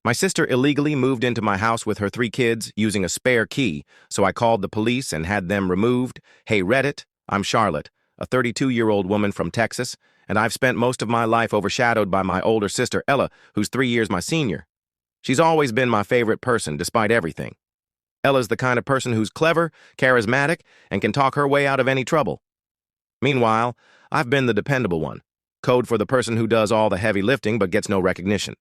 My sister illegally moved into my house with her 3 kids using a spare key, so I called the police and had them removed. Hey Reddit, I'm Charlotte, a 32-year-old woman from Texas, and I've spent most of my life overshadowed by my older sister Ella, who's 3 years my senior. She's always been my favorite person, despite everything. Ella's the kind of person who's clever, charismatic, and can talk her way out of any trouble. Meanwhile, I've been the dependable one, code for the person who does all the heavy lifting but gets no recognition.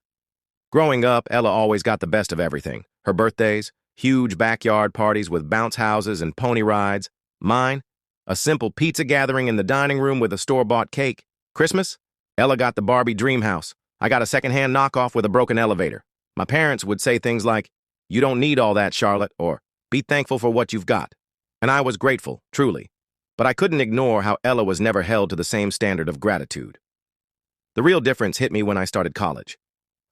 Growing up, Ella always got the best of everything. Her birthdays, huge backyard parties with bounce houses and pony rides. Mine, a simple pizza gathering in the dining room with a store-bought cake. Christmas, Ella got the Barbie dream house. I got a secondhand knockoff with a broken elevator. My parents would say things like, "You don't need all that, Charlotte," or "Be thankful for what you've got." And I was grateful, truly. But I couldn't ignore how Ella was never held to the same standard of gratitude. The real difference hit me when I started college.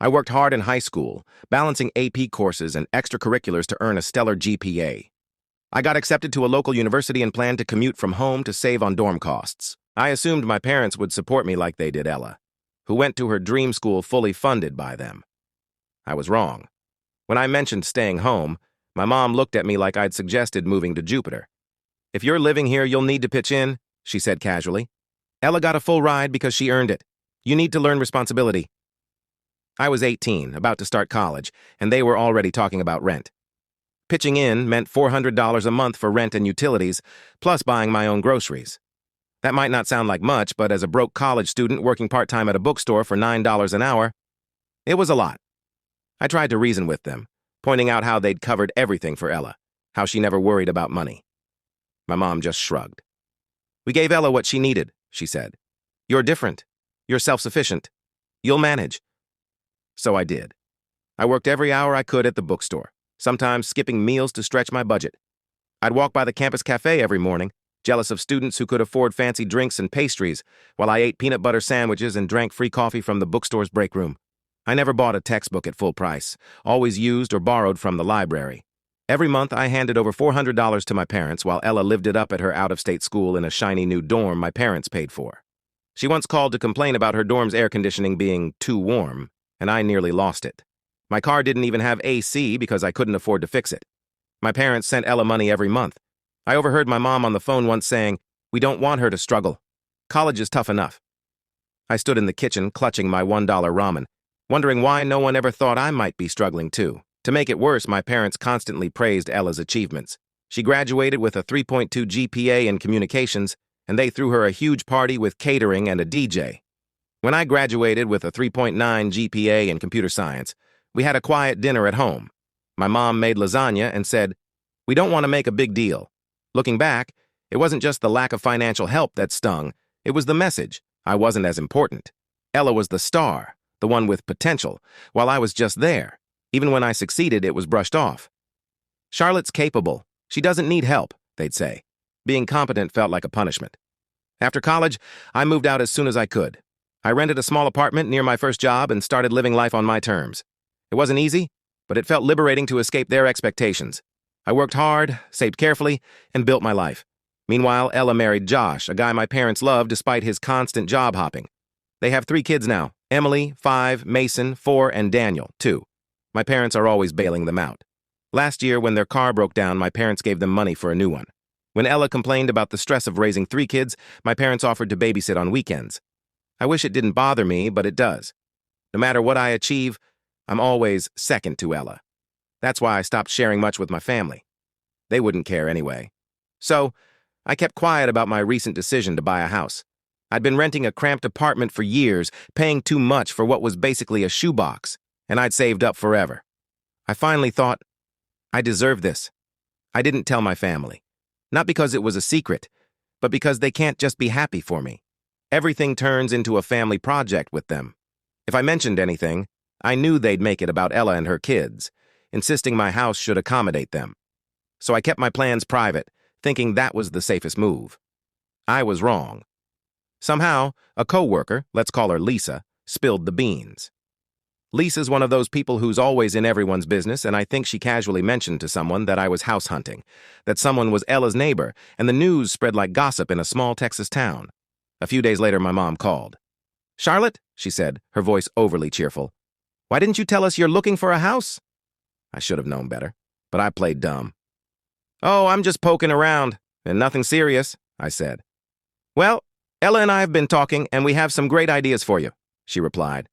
I worked hard in high school, balancing AP courses and extracurriculars to earn a stellar GPA. I got accepted to a local university and planned to commute from home to save on dorm costs. I assumed my parents would support me like they did Ella, who went to her dream school fully funded by them. I was wrong. When I mentioned staying home, my mom looked at me like I'd suggested moving to Jupiter. "If you're living here, you'll need to pitch in," she said casually. "Ella got a full ride because she earned it. You need to learn responsibility." I was 18, about to start college, and they were already talking about rent. Pitching in meant $400 a month for rent and utilities, plus buying my own groceries. That might not sound like much, but as a broke college student working part-time at a bookstore for $9 an hour, it was a lot. I tried to reason with them, pointing out how they'd covered everything for Ella, how she never worried about money. My mom just shrugged. "We gave Ella what she needed," she said. "You're different. You're self-sufficient. You'll manage." So I did. I worked every hour I could at the bookstore, sometimes skipping meals to stretch my budget. I'd walk by the campus cafe every morning, jealous of students who could afford fancy drinks and pastries, while I ate peanut butter sandwiches and drank free coffee from the bookstore's break room. I never bought a textbook at full price, always used or borrowed from the library. Every month, I handed over $400 to my parents while Ella lived it up at her out-of-state school in a shiny new dorm my parents paid for. She once called to complain about her dorm's air conditioning being too warm, and I nearly lost it. My car didn't even have AC because I couldn't afford to fix it. My parents sent Ella money every month. I overheard my mom on the phone once saying, "We don't want her to struggle. College is tough enough." I stood in the kitchen clutching my $1 ramen, wondering why no one ever thought I might be struggling too. To make it worse, my parents constantly praised Ella's achievements. She graduated with a 3.2 GPA in communications, and they threw her a huge party with catering and a DJ. When I graduated with a 3.9 GPA in computer science, we had a quiet dinner at home. My mom made lasagna and said, "We don't want to make a big deal." Looking back, it wasn't just the lack of financial help that stung, it was the message. I wasn't as important. Ella was the star, the one with potential, while I was just there. Even when I succeeded, it was brushed off. "Charlotte's capable. She doesn't need help," they'd say. Being competent felt like a punishment. After college, I moved out as soon as I could. I rented a small apartment near my first job and started living life on my terms. It wasn't easy, but it felt liberating to escape their expectations. I worked hard, saved carefully, and built my life. Meanwhile, Ella married Josh, a guy my parents loved despite his constant job hopping. They have 3 kids now, Emily, 5, Mason, 4, and Daniel, 2. My parents are always bailing them out. Last year, when their car broke down, my parents gave them money for a new one. When Ella complained about the stress of raising 3 kids, my parents offered to babysit on weekends. I wish it didn't bother me, but it does. No matter what I achieve, I'm always second to Ella. That's why I stopped sharing much with my family. They wouldn't care anyway. So, I kept quiet about my recent decision to buy a house. I'd been renting a cramped apartment for years, paying too much for what was basically a shoebox, and I'd saved up forever. I finally thought, I deserve this. I didn't tell my family. Not because it was a secret, but because they can't just be happy for me. Everything turns into a family project with them. If I mentioned anything, I knew they'd make it about Ella and her kids, insisting my house should accommodate them. So I kept my plans private, thinking that was the safest move. I was wrong. Somehow, a coworker, let's call her Lisa, spilled the beans. Lisa's one of those people who's always in everyone's business, and I think she casually mentioned to someone that I was house hunting, that someone was Ella's neighbor, and the news spread like gossip in a small Texas town. A few days later, my mom called. "Charlotte," she said, her voice overly cheerful. Why didn't you tell us you're looking for a house? I should have known better, but I played dumb. Oh, I'm just poking around, and nothing serious, I said. Well, Ella and I have been talking, and we have some great ideas for you, she replied.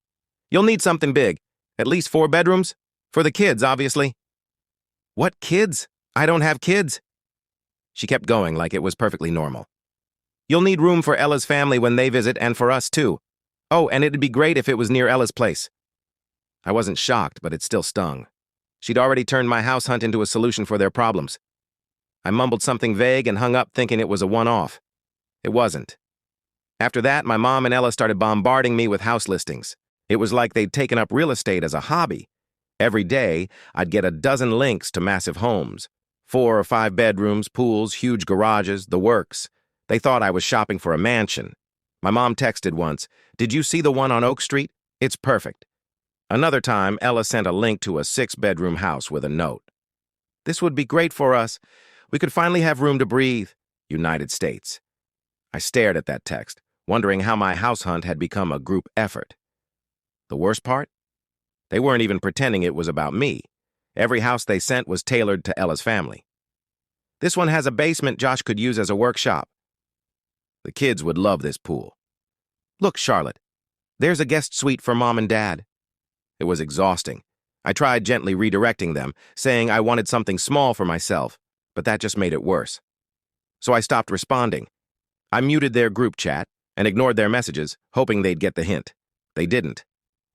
You'll need something big, at least 4 bedrooms. For the kids, obviously. What kids? I don't have kids. She kept going like it was perfectly normal. You'll need room for Ella's family when they visit and for us, too. Oh, and it'd be great if it was near Ella's place. I wasn't shocked, but it still stung. She'd already turned my house hunt into a solution for their problems. I mumbled something vague and hung up thinking it was a one-off. It wasn't. After that, my mom and Ella started bombarding me with house listings. It was like they'd taken up real estate as a hobby. Every day, I'd get a dozen links to massive homes. 4 or 5 bedrooms, pools, huge garages, the works. They thought I was shopping for a mansion. My mom texted once, "Did you see the one on Oak Street? It's perfect." Another time, Ella sent a link to a 6-bedroom house with a note. This would be great for us. We could finally have room to breathe. United States. I stared at that text, wondering how my house hunt had become a group effort. The worst part? They weren't even pretending it was about me. Every house they sent was tailored to Ella's family. This one has a basement Josh could use as a workshop. The kids would love this pool. Look, Charlotte, there's a guest suite for Mom and Dad. It was exhausting. I tried gently redirecting them, saying I wanted something small for myself, but that just made it worse. So I stopped responding. I muted their group chat and ignored their messages, hoping they'd get the hint. They didn't.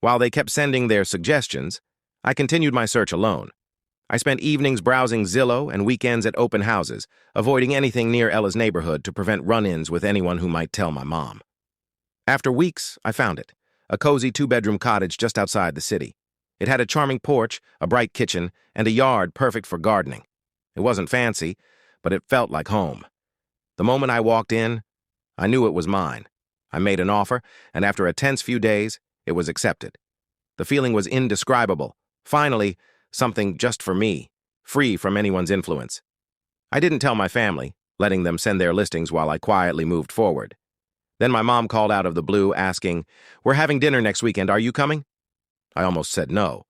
While they kept sending their suggestions, I continued my search alone. I spent evenings browsing Zillow and weekends at open houses, avoiding anything near Ella's neighborhood to prevent run-ins with anyone who might tell my mom. After weeks, I found it, a cozy 2-bedroom cottage just outside the city. It had a charming porch, a bright kitchen, and a yard perfect for gardening. It wasn't fancy, but it felt like home. The moment I walked in, I knew it was mine. I made an offer, and after a tense few days, it was accepted. The feeling was indescribable. Finally, something just for me, free from anyone's influence. I didn't tell my family, letting them send their listings while I quietly moved forward. Then my mom called out of the blue, asking, "We're having dinner next weekend, are you coming?" I almost said no,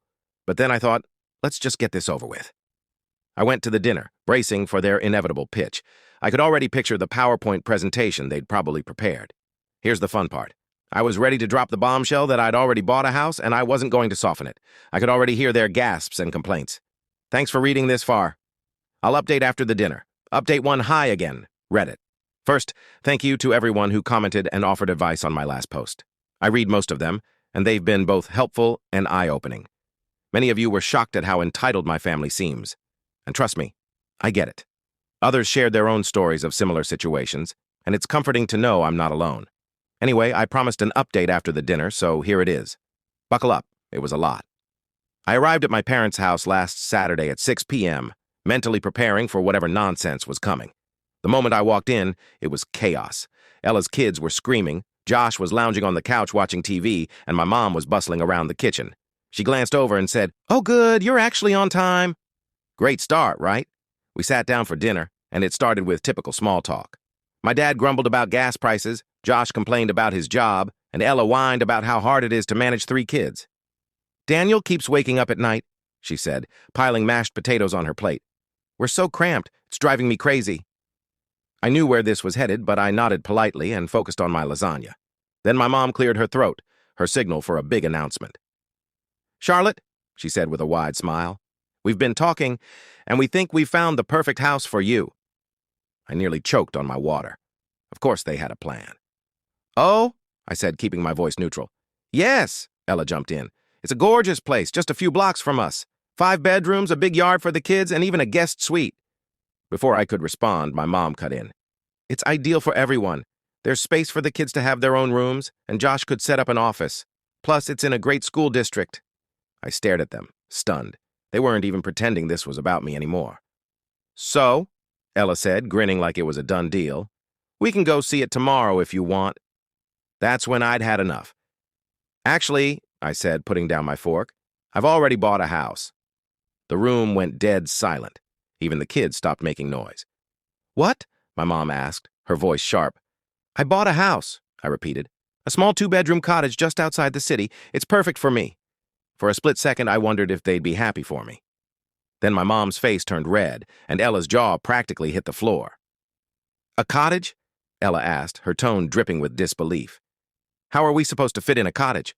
but then I thought, let's just get this over with. I went to the dinner, bracing for their inevitable pitch. I could already picture the PowerPoint presentation they'd probably prepared. Here's the fun part. I was ready to drop the bombshell that I'd already bought a house, and I wasn't going to soften it. I could already hear their gasps and complaints. Thanks for reading this far. I'll update after the dinner. Update 1 high again. Reddit. First, thank you to everyone who commented and offered advice on my last post. I read most of them, and they've been both helpful and eye-opening. Many of you were shocked at how entitled my family seems. And trust me, I get it. Others shared their own stories of similar situations, and it's comforting to know I'm not alone. Anyway, I promised an update after the dinner, so here it is. Buckle up, it was a lot. I arrived at my parents' house last Saturday at 6 p.m., mentally preparing for whatever nonsense was coming. The moment I walked in, it was chaos. Ella's kids were screaming, Josh was lounging on the couch watching TV, and my mom was bustling around the kitchen. She glanced over and said, "Oh good, you're actually on time." Great start, right? We sat down for dinner, and it started with typical small talk. My dad grumbled about gas prices, Josh complained about his job, and Ella whined about how hard it is to manage 3 kids. "Daniel keeps waking up at night," she said, piling mashed potatoes on her plate. "We're so cramped, it's driving me crazy." I knew where this was headed, but I nodded politely and focused on my lasagna. Then my mom cleared her throat, her signal for a big announcement. "Charlotte," she said with a wide smile, "we've been talking, and we think we've found the perfect house for you." I nearly choked on my water. Of course they had a plan. "Oh," I said, keeping my voice neutral. "Yes," Ella jumped in. "It's a gorgeous place, just a few blocks from us. 5 bedrooms, a big yard for the kids, and even a guest suite." Before I could respond, my mom cut in. "It's ideal for everyone. There's space for the kids to have their own rooms, and Josh could set up an office. Plus, it's in a great school district." I stared at them, stunned. They weren't even pretending this was about me anymore. "So," Ella said, grinning like it was a done deal, "we can go see it tomorrow if you want." That's when I'd had enough. "Actually," I said, putting down my fork, "I've already bought a house." The room went dead silent. Even the kids stopped making noise. "What?" my mom asked, her voice sharp. "I bought a house," I repeated. "A small 2-bedroom cottage just outside the city. It's perfect for me." For a split second, I wondered if they'd be happy for me. Then my mom's face turned red, and Ella's jaw practically hit the floor. "A cottage?" Ella asked, her tone dripping with disbelief. "How are we supposed to fit in a cottage?"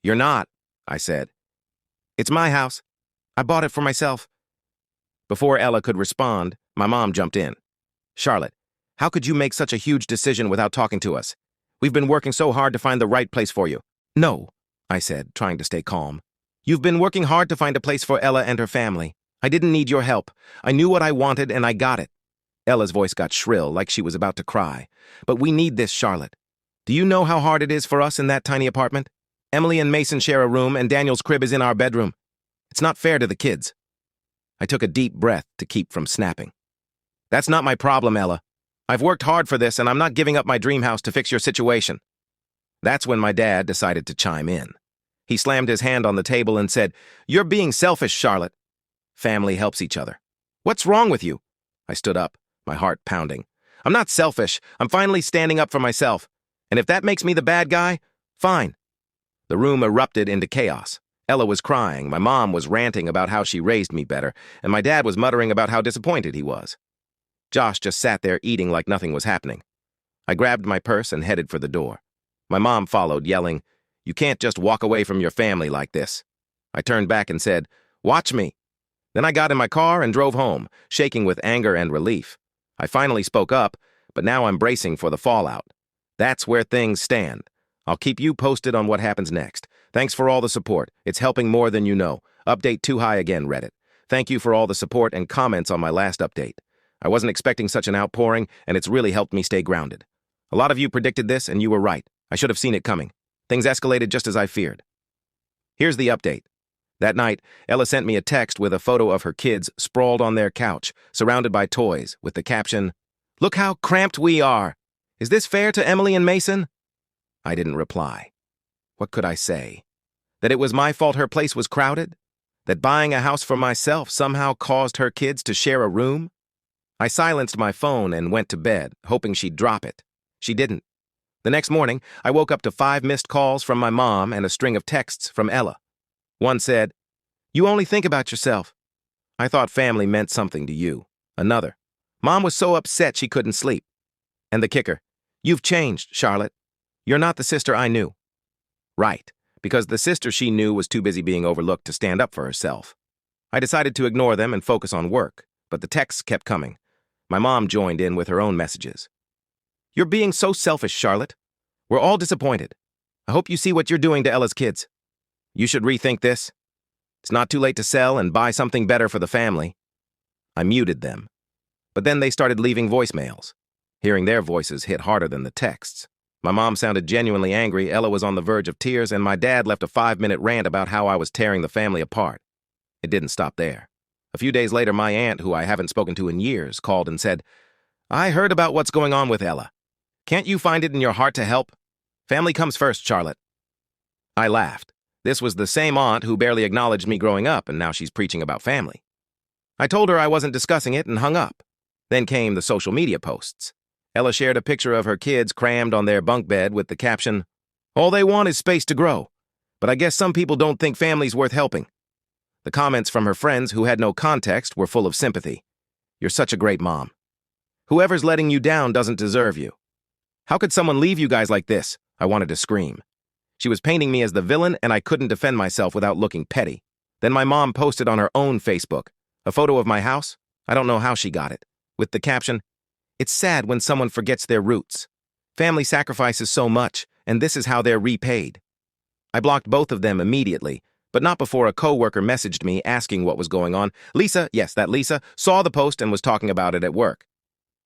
"You're not," I said. "It's my house. I bought it for myself." Before Ella could respond, my mom jumped in. "Charlotte, how could you make such a huge decision without talking to us? We've been working so hard to find the right place for you." "No," I said, trying to stay calm. "You've been working hard to find a place for Ella and her family. I didn't need your help. I knew what I wanted and I got it." Ella's voice got shrill, like she was about to cry. "But we need this, Charlotte. Do you know how hard it is for us in that tiny apartment? Emily and Mason share a room and Daniel's crib is in our bedroom. It's not fair to the kids." I took a deep breath to keep from snapping. "That's not my problem, Ella. I've worked hard for this and I'm not giving up my dream house to fix your situation." That's when my dad decided to chime in. He slammed his hand on the table and said, "You're being selfish, Charlotte. Family helps each other." "What's wrong with you?" I stood up, my heart pounding. "I'm not selfish. I'm finally standing up for myself. And if that makes me the bad guy, fine." The room erupted into chaos. Ella was crying, my mom was ranting about how she raised me better, and my dad was muttering about how disappointed he was. Josh just sat there eating like nothing was happening. I grabbed my purse and headed for the door. My mom followed, yelling, "You can't just walk away from your family like this." I turned back and said, "Watch me." Then I got in my car and drove home, shaking with anger and relief. I finally spoke up, but now I'm bracing for the fallout. That's where things stand. I'll keep you posted on what happens next. Thanks for all the support. It's helping more than you know. Update too high again, Reddit. Thank you for all the support and comments on my last update. I wasn't expecting such an outpouring, and it's really helped me stay grounded. A lot of you predicted this, and you were right. I should have seen it coming. Things escalated just as I feared. Here's the update. That night, Ella sent me a text with a photo of her kids sprawled on their couch, surrounded by toys, with the caption, "Look how cramped we are. Is this fair to Emily and Mason?" I didn't reply. What could I say? That it was my fault her place was crowded? That buying a house for myself somehow caused her kids to share a room? I silenced my phone and went to bed, hoping she'd drop it. She didn't. The next morning, I woke up to 5 missed calls from my mom and a string of texts from Ella. One said, "You only think about yourself. I thought family meant something to you." Another, "Mom was so upset she couldn't sleep." And the kicker, "You've changed, Charlotte. You're not the sister I knew." Right, because the sister she knew was too busy being overlooked to stand up for herself. I decided to ignore them and focus on work, but the texts kept coming. My mom joined in with her own messages. "You're being so selfish, Charlotte. We're all disappointed. I hope you see what you're doing to Ella's kids. You should rethink this. It's not too late to sell and buy something better for the family." I muted them. But then they started leaving voicemails. Hearing their voices hit harder than the texts. My mom sounded genuinely angry, Ella was on the verge of tears, and my dad left a 5-minute rant about how I was tearing the family apart. It didn't stop there. A few days later, my aunt, who I haven't spoken to in years, called and said, "I heard about what's going on with Ella. Can't you find it in your heart to help? Family comes first, Charlotte." I laughed. This was the same aunt who barely acknowledged me growing up, and now she's preaching about family. I told her I wasn't discussing it and hung up. Then came the social media posts. Ella shared a picture of her kids crammed on their bunk bed with the caption, "All they want is space to grow. But I guess some people don't think family's worth helping." The comments from her friends who had no context were full of sympathy. "You're such a great mom. Whoever's letting you down doesn't deserve you. How could someone leave you guys like this?" I wanted to scream. She was painting me as the villain, and I couldn't defend myself without looking petty. Then my mom posted on her own Facebook a photo of my house. I don't know how she got it, with the caption, "It's sad when someone forgets their roots. Family sacrifices so much, and this is how they're repaid." I blocked both of them immediately, but not before a coworker messaged me asking what was going on. Lisa, yes, that Lisa, saw the post and was talking about it at work.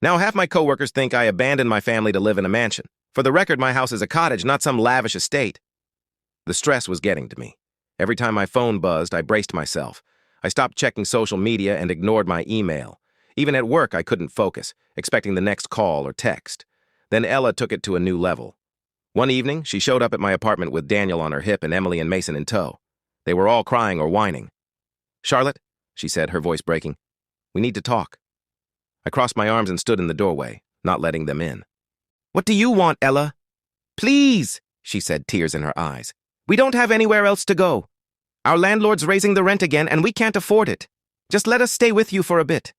Now half my coworkers think I abandoned my family to live in a mansion. For the record, my house is a cottage, not some lavish estate. The stress was getting to me. Every time my phone buzzed, I braced myself. I stopped checking social media and ignored my email. Even at work, I couldn't focus, expecting the next call or text. Then Ella took it to a new level. One evening, she showed up at my apartment with Daniel on her hip and Emily and Mason in tow. They were all crying or whining. "Charlotte," she said, her voice breaking, "we need to talk." I crossed my arms and stood in the doorway, not letting them in. "What do you want, Ella?" "Please," she said, tears in her eyes. "We don't have anywhere else to go." Our landlord's raising the rent again, and we can't afford it. Just let us stay with you for a bit.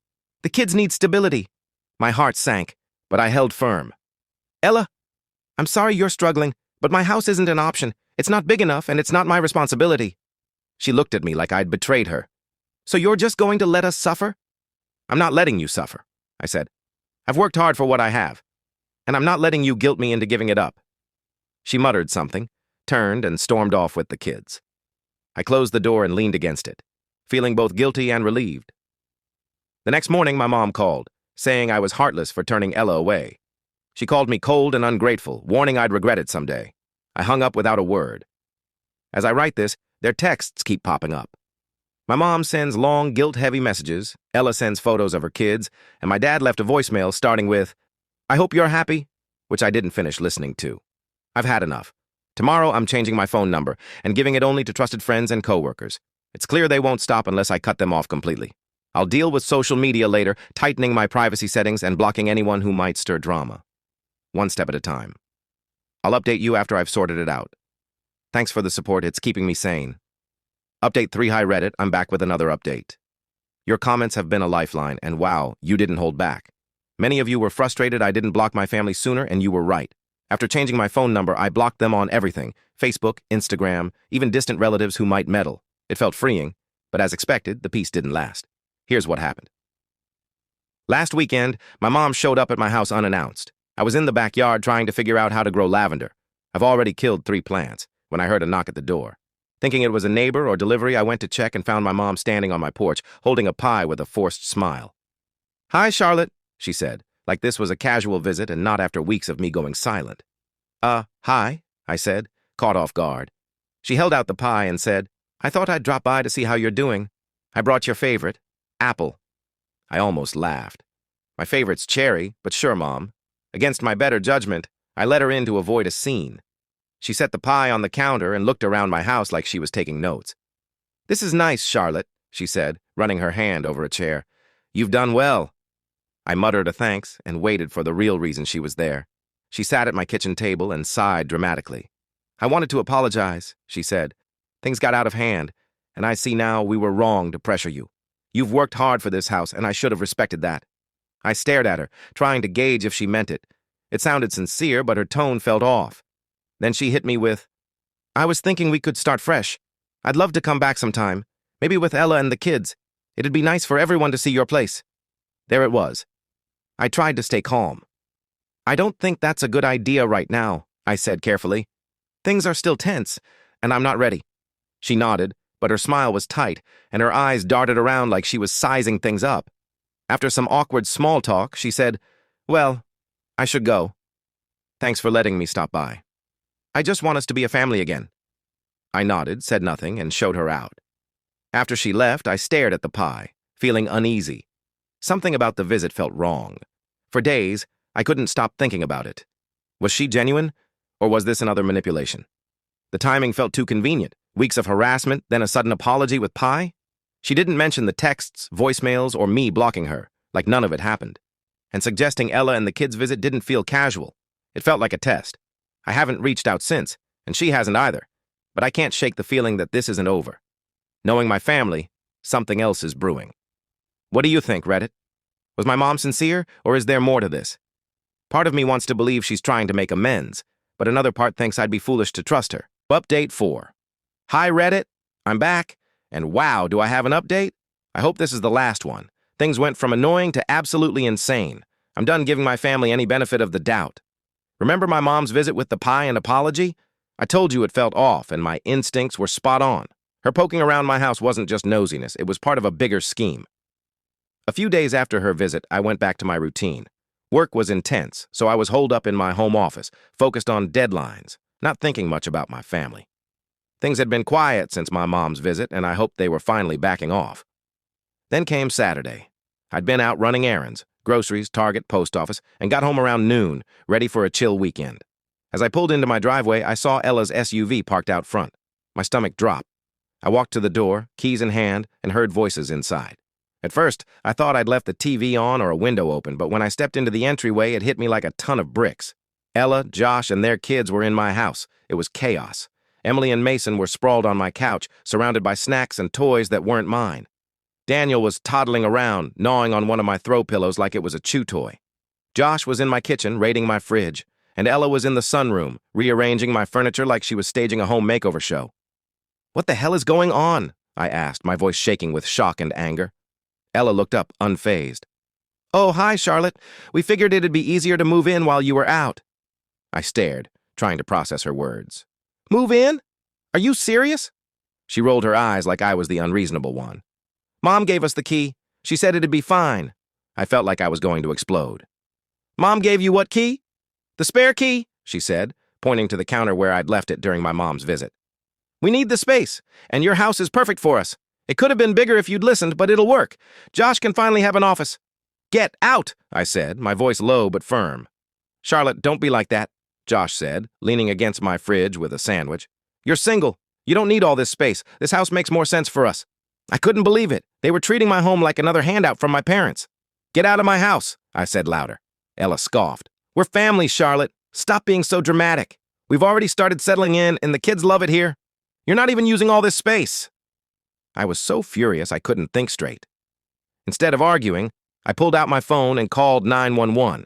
The kids need stability." My heart sank, but I held firm. "Ella, I'm sorry you're struggling, but my house isn't an option. It's not big enough, and it's not my responsibility." She looked at me like I'd betrayed her. "So you're just going to let us suffer?" "I'm not letting you suffer," I said. "I've worked hard for what I have, and I'm not letting you guilt me into giving it up." She muttered something, turned, and stormed off with the kids. I closed the door and leaned against it, feeling both guilty and relieved. The next morning, my mom called, saying I was heartless for turning Ella away. She called me cold and ungrateful, warning I'd regret it someday. I hung up without a word. As I write this, their texts keep popping up. My mom sends long, guilt-heavy messages, Ella sends photos of her kids, and my dad left a voicemail starting with, "I hope you're happy," which I didn't finish listening to. I've had enough. Tomorrow, I'm changing my phone number and giving it only to trusted friends and coworkers. It's clear they won't stop unless I cut them off completely. I'll deal with social media later, tightening my privacy settings and blocking anyone who might stir drama. One step at a time. I'll update you after I've sorted it out. Thanks for the support, it's keeping me sane. Update 3 Hi Reddit, I'm back with another update. Your comments have been a lifeline, and wow, you didn't hold back. Many of you were frustrated I didn't block my family sooner, and you were right. After changing my phone number, I blocked them on everything, Facebook, Instagram, even distant relatives who might meddle. It felt freeing, but as expected, the peace didn't last. Here's what happened. Last weekend, my mom showed up at my house unannounced. I was in the backyard trying to figure out how to grow lavender. I've already killed 3 plants when I heard a knock at the door. Thinking it was a neighbor or delivery, I went to check and found my mom standing on my porch, holding a pie with a forced smile. "Hi, Charlotte," she said, like this was a casual visit and not after weeks of me going silent. Hi," I said, caught off guard. She held out the pie and said, "I thought I'd drop by to see how you're doing. I brought your favorite, apple." I almost laughed. My favorite's cherry, but sure, Mom. Against my better judgment, I let her in to avoid a scene. She set the pie on the counter and looked around my house like she was taking notes. "This is nice, Charlotte," she said, running her hand over a chair. "You've done well." I muttered a thanks and waited for the real reason she was there. She sat at my kitchen table and sighed dramatically. "I wanted to apologize," she said. "Things got out of hand, and I see now we were wrong to pressure you. You've worked hard for this house, and I should have respected that." I stared at her, trying to gauge if she meant it. It sounded sincere, but her tone felt off. Then she hit me with, "I was thinking we could start fresh. I'd love to come back sometime, maybe with Ella and the kids. It'd be nice for everyone to see your place." There it was. I tried to stay calm. "I don't think that's a good idea right now," I said carefully. "Things are still tense, and I'm not ready." She nodded, but her smile was tight, and her eyes darted around like she was sizing things up. After some awkward small talk, she said, "Well, I should go. Thanks for letting me stop by. I just want us to be a family again." I nodded, said nothing, and showed her out. After she left, I stared at the pie, feeling uneasy. Something about the visit felt wrong. For days, I couldn't stop thinking about it. Was she genuine, or was this another manipulation? The timing felt too convenient. Weeks of harassment, then a sudden apology with pie? She didn't mention the texts, voicemails, or me blocking her, like none of it happened. And suggesting Ella and the kids' visit didn't feel casual. It felt like a test. I haven't reached out since, and she hasn't either. But I can't shake the feeling that this isn't over. Knowing my family, something else is brewing. What do you think, Reddit? Was my mom sincere, or is there more to this? Part of me wants to believe she's trying to make amends, but another part thinks I'd be foolish to trust her. Update 4. Hi, Reddit. I'm back. And wow, do I have an update? I hope this is the last one. Things went from annoying to absolutely insane. I'm done giving my family any benefit of the doubt. Remember my mom's visit with the pie and apology? I told you it felt off, and my instincts were spot on. Her poking around my house wasn't just nosiness, it was part of a bigger scheme. A few days after her visit, I went back to my routine. Work was intense, so I was holed up in my home office, focused on deadlines, not thinking much about my family. Things had been quiet since my mom's visit, and I hoped they were finally backing off. Then came Saturday. I'd been out running errands, groceries, Target, post office, and got home around noon, ready for a chill weekend. As I pulled into my driveway, I saw Ella's SUV parked out front. My stomach dropped. I walked to the door, keys in hand, and heard voices inside. At first, I thought I'd left the TV on or a window open, but when I stepped into the entryway, it hit me like a ton of bricks. Ella, Josh, and their kids were in my house. It was chaos. Emily and Mason were sprawled on my couch, surrounded by snacks and toys that weren't mine. Daniel was toddling around, gnawing on one of my throw pillows like it was a chew toy. Josh was in my kitchen, raiding my fridge, and Ella was in the sunroom, rearranging my furniture like she was staging a home makeover show. "What the hell is going on?" I asked, my voice shaking with shock and anger. Ella looked up, unfazed. "Oh, hi, Charlotte. We figured it'd be easier to move in while you were out." I stared, trying to process her words. "Move in? Are you serious?" She rolled her eyes like I was the unreasonable one. "Mom gave us the key. She said it'd be fine." I felt like I was going to explode. "Mom gave you what key?" "The spare key," she said, pointing to the counter where I'd left it during my mom's visit. "We need the space, and your house is perfect for us. It could have been bigger if you'd listened, but it'll work. Josh can finally have an office." "Get out," I said, my voice low but firm. "Charlotte, don't be like that," Josh said, leaning against my fridge with a sandwich. "You're single. You don't need all this space. This house makes more sense for us." I couldn't believe it. They were treating my home like another handout from my parents. "Get out of my house," I said louder. Ella scoffed. "We're family, Charlotte. Stop being so dramatic. We've already started settling in, and the kids love it here. You're not even using all this space." I was so furious I couldn't think straight. Instead of arguing, I pulled out my phone and called 911.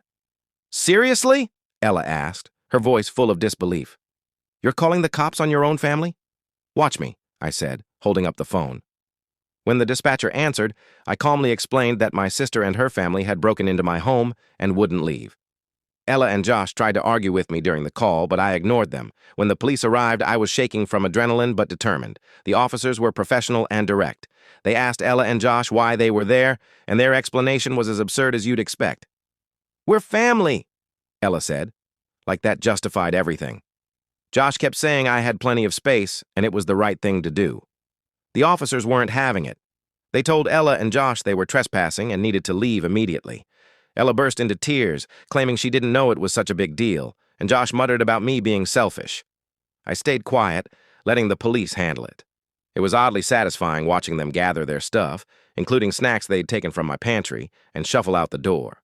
"Seriously?" Ella asked, her voice full of disbelief. "You're calling the cops on your own family?" "Watch me," I said, holding up the phone. When the dispatcher answered, I calmly explained that my sister and her family had broken into my home and wouldn't leave. Ella and Josh tried to argue with me during the call, but I ignored them. When the police arrived, I was shaking from adrenaline but determined. The officers were professional and direct. They asked Ella and Josh why they were there, and their explanation was as absurd as you'd expect. "We're family," Ella said, like that justified everything. Josh kept saying I had plenty of space, and it was the right thing to do. The officers weren't having it. They told Ella and Josh they were trespassing and needed to leave immediately. Ella burst into tears, claiming she didn't know it was such a big deal, and Josh muttered about me being selfish. I stayed quiet, letting the police handle it. It was oddly satisfying watching them gather their stuff, including snacks they'd taken from my pantry, and shuffle out the door.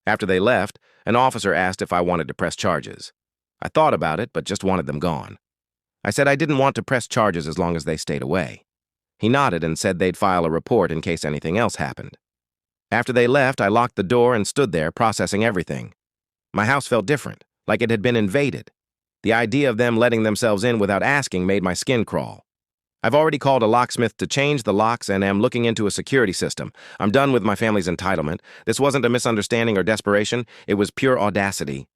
After they left, an officer asked if I wanted to press charges. I thought about it, but just wanted them gone. I said I didn't want to press charges as long as they stayed away. He nodded and said they'd file a report in case anything else happened. After they left, I locked the door and stood there processing everything. My house felt different, like it had been invaded. The idea of them letting themselves in without asking made my skin crawl. I've already called a locksmith to change the locks and am looking into a security system. I'm done with my family's entitlement. This wasn't a misunderstanding or desperation. It was pure audacity.